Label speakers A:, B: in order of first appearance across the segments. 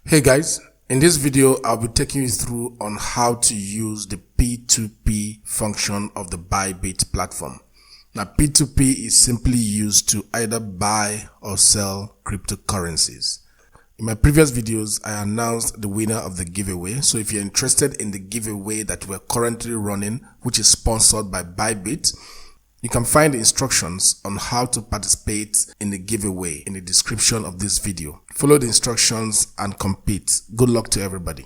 A: Hey guys, in this video I'll be taking you through on how to use the P2P function of the Bybit platform. Now P2P is simply used to either buy or sell cryptocurrencies. In my previous videos I announced the winner of the giveaway, so if you're interested in the giveaway that we're currently running, which is sponsored by Bybit, you can find the instructions on how to participate in the giveaway in the description of this video. Follow the instructions and compete. Good luck to everybody.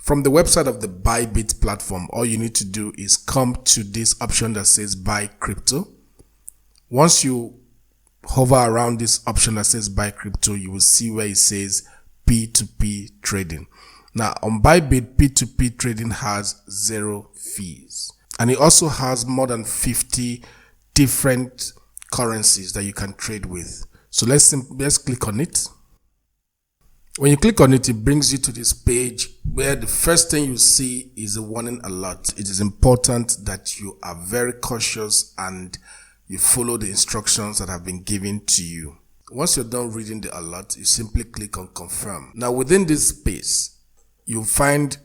A: From the website of the Bybit platform, all you need to do is come to this option that says buy crypto. Once you hover around this option that says buy crypto, you will see where it says P2P Trading. Now on Bybit, P2P Trading has 0 fees, and it also has more than 50 different currencies that you can trade with. So let's click on it. When you click on it, it brings you to this page where the first thing you see is a warning alert. It is important that you are very cautious and you follow the instructions that have been given to you. Once you're done reading the alert, you simply click on confirm. Now within this space, you'll find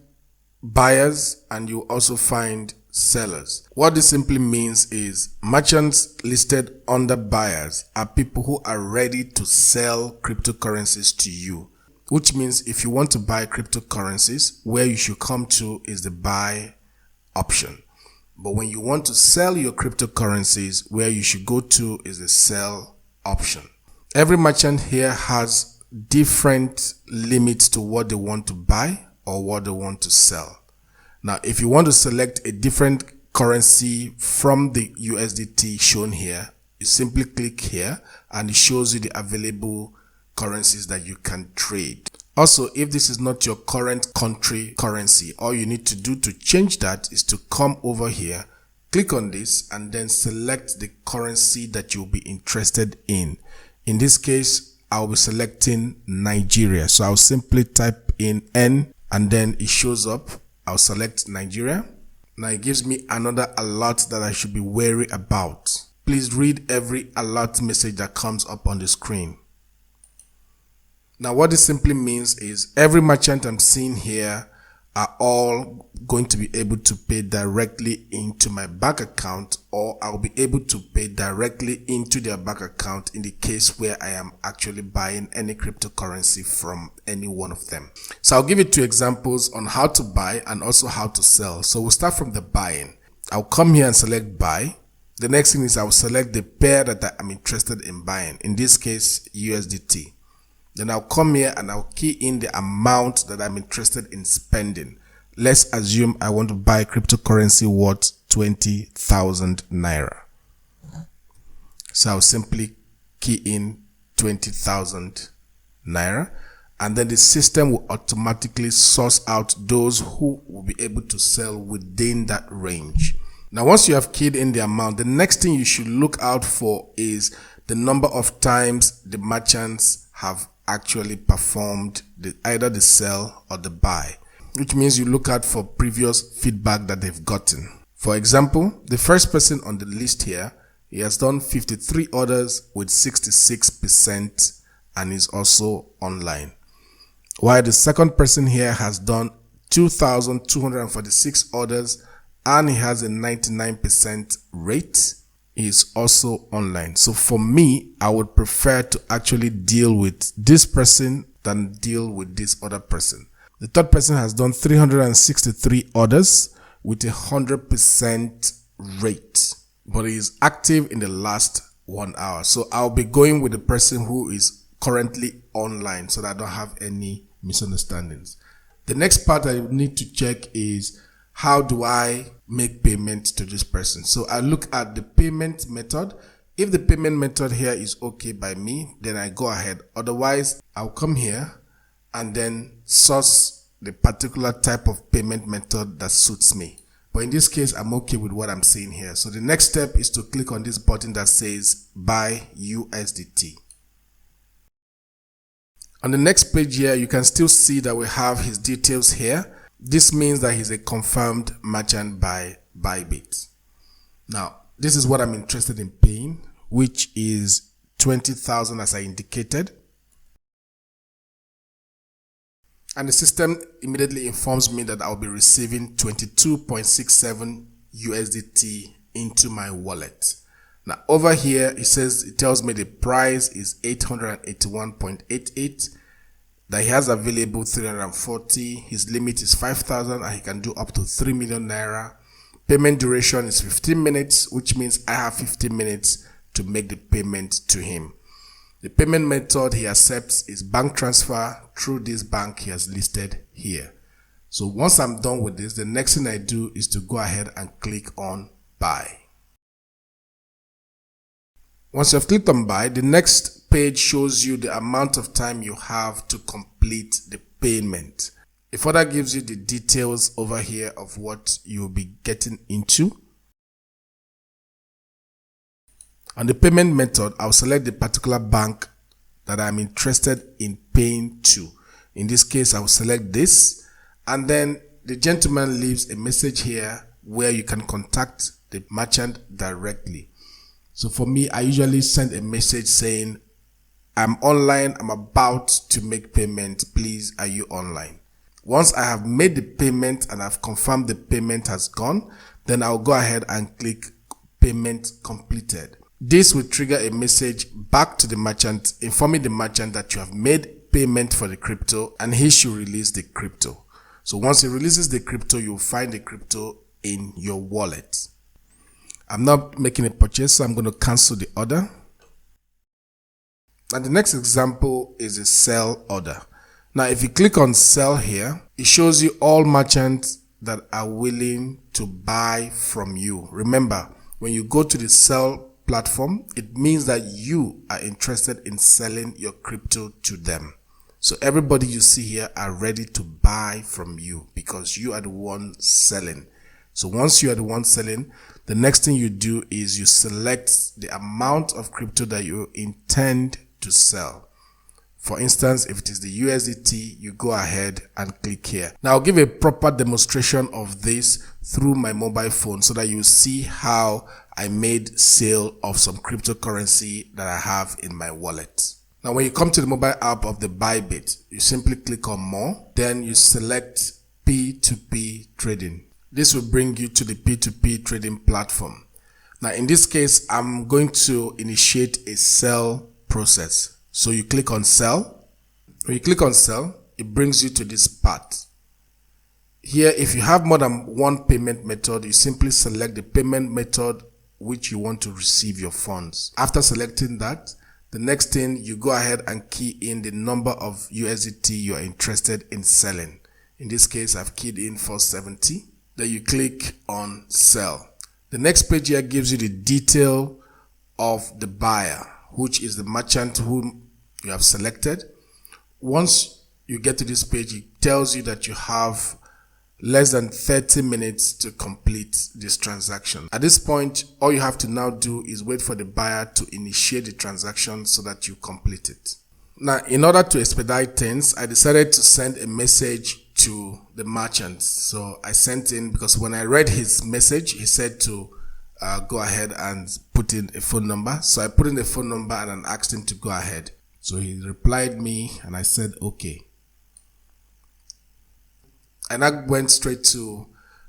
A: buyers and you also find sellers. What this simply means is merchants listed under buyers are people who are ready to sell cryptocurrencies to you, which means if you want to buy cryptocurrencies, where you should come to is the buy option. But when you want to sell your cryptocurrencies, where you should go to is the sell option. Every merchant here has different limits to what they want to buy or what they want to sell. Now, if you want to select a different currency from the USDT shown here, you simply click here and it shows you the available currencies that you can trade. Also, if this is not your current country currency, all you need to do to change that is to come over here, click on this, and then select the currency that you'll be interested in. In this case, I'll be selecting Nigeria. So I'll simply type in N and then it shows up. I'll select Nigeria. Now it gives me another alert that I should be wary about. Please read every alert message that comes up on the screen. Now what this simply means is every merchant I'm seeing here are all going to be able to pay directly into my bank account, or I'll be able to pay directly into their bank account in the case where I am actually buying any cryptocurrency from any one of them. So I'll give you 2 examples on how to buy and also how to sell. So we'll start from the buying. I'll come here and select buy. The next thing is I'll select the pair that I'm interested in buying, in this case USDT. Then I'll come here and I'll key in the amount that I'm interested in spending. Let's assume I want to buy cryptocurrency worth 20,000 naira. So I'll simply key in 20,000 naira, and then the system will automatically source out those who will be able to sell within that range. Now once you have keyed in the amount, the next thing you should look out for is the number of times the merchants have actually performed either the sell or the buy, which means you look out for previous feedback that they've gotten. For example, the first person on the list here, he has done 53 orders with 66% and is also online, while the second person here has done 2,246 orders and he has a 99% rate. Is also online. So for me, I would prefer to actually deal with this person than deal with this other person. The third person has done 363 orders with 100% rate, but he is active in the last 1 hour. So I'll be going with the person who is currently online so that I don't have any misunderstandings. The next part I need to check is how do I make payment to this person? So I look at the payment method. If the payment method here is okay by me, then I go ahead. Otherwise, I'll come here and then source the particular type of payment method that suits me. But in this case, I'm okay with what I'm seeing here. So the next step is to click on this button that says buy USDT. On the next page here, you can still see that we have his details here. This means that he's a confirmed merchant by Bybit. Now, This is what I'm interested in paying, which is 20,000 as I indicated. And the system immediately informs me that I'll be receiving 22.67 USDT into my wallet. Now over here, it tells me the price is 881.88, that he has available 340, his limit is 5,000 and he can do up to 3 million naira. Payment duration is 15 minutes, which means I have 15 minutes to make the payment to him. The payment method he accepts is bank transfer through this bank he has listed here. So once I'm done with this, the next thing I do is to go ahead and click on buy. Once you've clicked on buy, the next page shows you the amount of time you have to complete the payment. It further gives you the details over here of what you'll be getting into. On the payment method, I'll select the particular bank that I'm interested in paying to. In this case, I'll select this, and then the gentleman leaves a message here where you can contact the merchant directly. So for me, I usually send a message saying, I'm online, I'm about to make payment, please, are you online? Once I have made the payment and I've confirmed the payment has gone, then I'll go ahead and click payment completed. This will trigger a message back to the merchant informing the merchant that you have made payment for the crypto and he should release the crypto. So once he releases the crypto, you'll find the crypto in your wallet. I'm not making a purchase, so I'm going to cancel the order. And the next example is a sell order. Now, if you click on sell here, it shows you all merchants that are willing to buy from you. Remember, when you go to the sell platform, it means that you are interested in selling your crypto to them. So everybody you see here are ready to buy from you because you are the one selling. So once you are the one selling, the next thing you do is you select the amount of crypto that you intend to sell. For instance, if it is the USDT, you go ahead and click here. Now I'll give a proper demonstration of this through my mobile phone so that you see how I made sale of some cryptocurrency that I have in my wallet. Now when you come to the mobile app of the Bybit, you simply click on more, then you select P2P Trading. This will bring you to the P2P trading platform. Now in this case, I'm going to initiate a sell process. So you click on sell. When you click on sell, it brings you to this part. Here, if you have more than one payment method, you simply select the payment method which you want to receive your funds. After selecting that, the next thing, you go ahead and key in the number of USDT you are interested in selling. In this case, I've keyed in 470. Then you click on sell. The next page here gives you the detail of the buyer, which is the merchant whom you have selected. Once you get to this page, it tells you that you have less than 30 minutes to complete this transaction. At this point, all you have to now do is wait for the buyer to initiate the transaction so that you complete it. Now, in order to expedite things, I decided to send a message to the merchant. So I sent in, because when I read his message, he said to go ahead and put in a phone number. So I put in the phone number and I asked him to go ahead. So he replied me and I said, okay. And I went straight to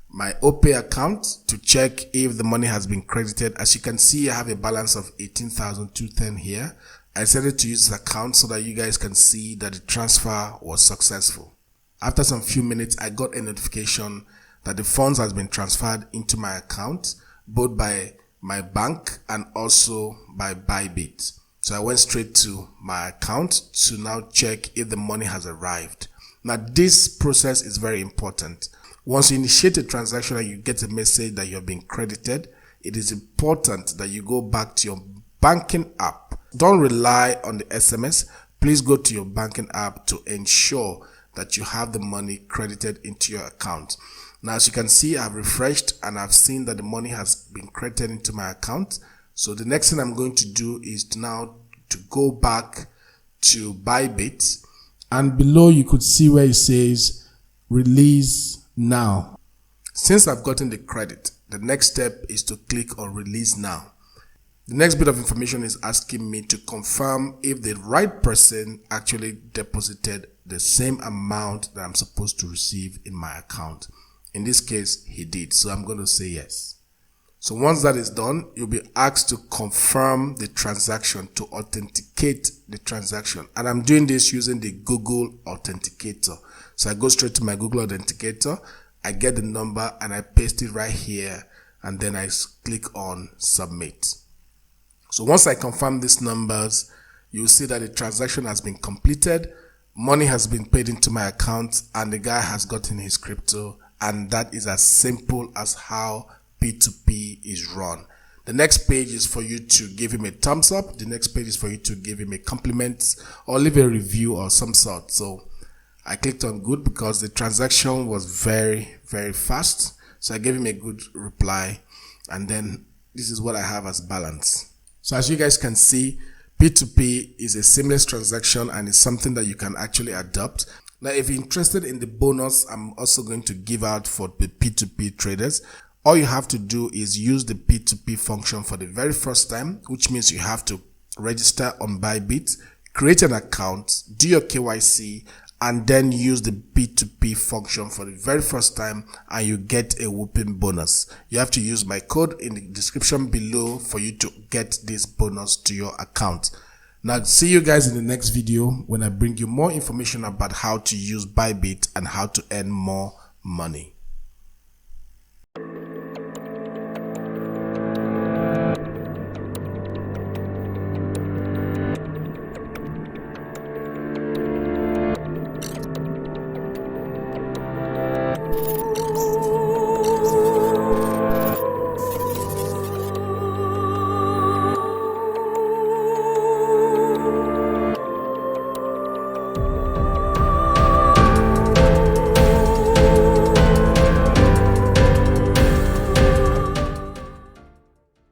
A: my OPay account to check if the money has been credited. As you can see, I have a balance of 18,210 here. I decided to use this account so that you guys can see that the transfer was successful. After some few minutes, I got a notification that the funds has been transferred into my account, both by my bank and also by Bybit. So I went straight to my account to now check if the money has arrived. Now this process is very important. Once you initiate a transaction and you get a message that you have been credited, it is important that you go back to your banking app. Don't rely on the SMS. Please go to your banking app to ensure that you have the money credited into your account. Now, as you can see, I've refreshed and I've seen that the money has been credited into my account. So the next thing I'm going to do is to go back to Bybit, and below you could see where it says release now. Since I've gotten the credit, The next step is to click on release now. The next bit of information is asking me to confirm if the right person actually deposited the same amount that I'm supposed to receive in my account. In this case, he did, so I'm going to say yes. So once that is done, you'll be asked to confirm the transaction, to authenticate the transaction. And I'm doing this using the Google Authenticator. So I go straight to my Google Authenticator, I get the number and I paste it right here, and then I click on submit. So once I confirm these numbers, you'll see that the transaction has been completed, money has been paid into my account, and the guy has gotten his crypto. And that is as simple as how P2P is run. The next page is for you to give him a thumbs up. The next page is for you to give him a compliment or leave a review or some sort. So I clicked on good because the transaction was very, very fast. So I gave him a good reply, and then this is what I have as balance. So as you guys can see, P2P is a seamless transaction and it's something that you can actually adopt. Now, if you're interested in the bonus I'm also going to give out for the P2P traders, all you have to do is use the P2P function for the very first time, which means you have to register on Bybit, create an account, do your KYC, and then use the P2P function for the very first time, and you get a whooping bonus. You have to use my code in the description below for you to get this bonus to your account. Now, see you guys in the next video when I bring you more information about how to use Bybit and how to earn more money.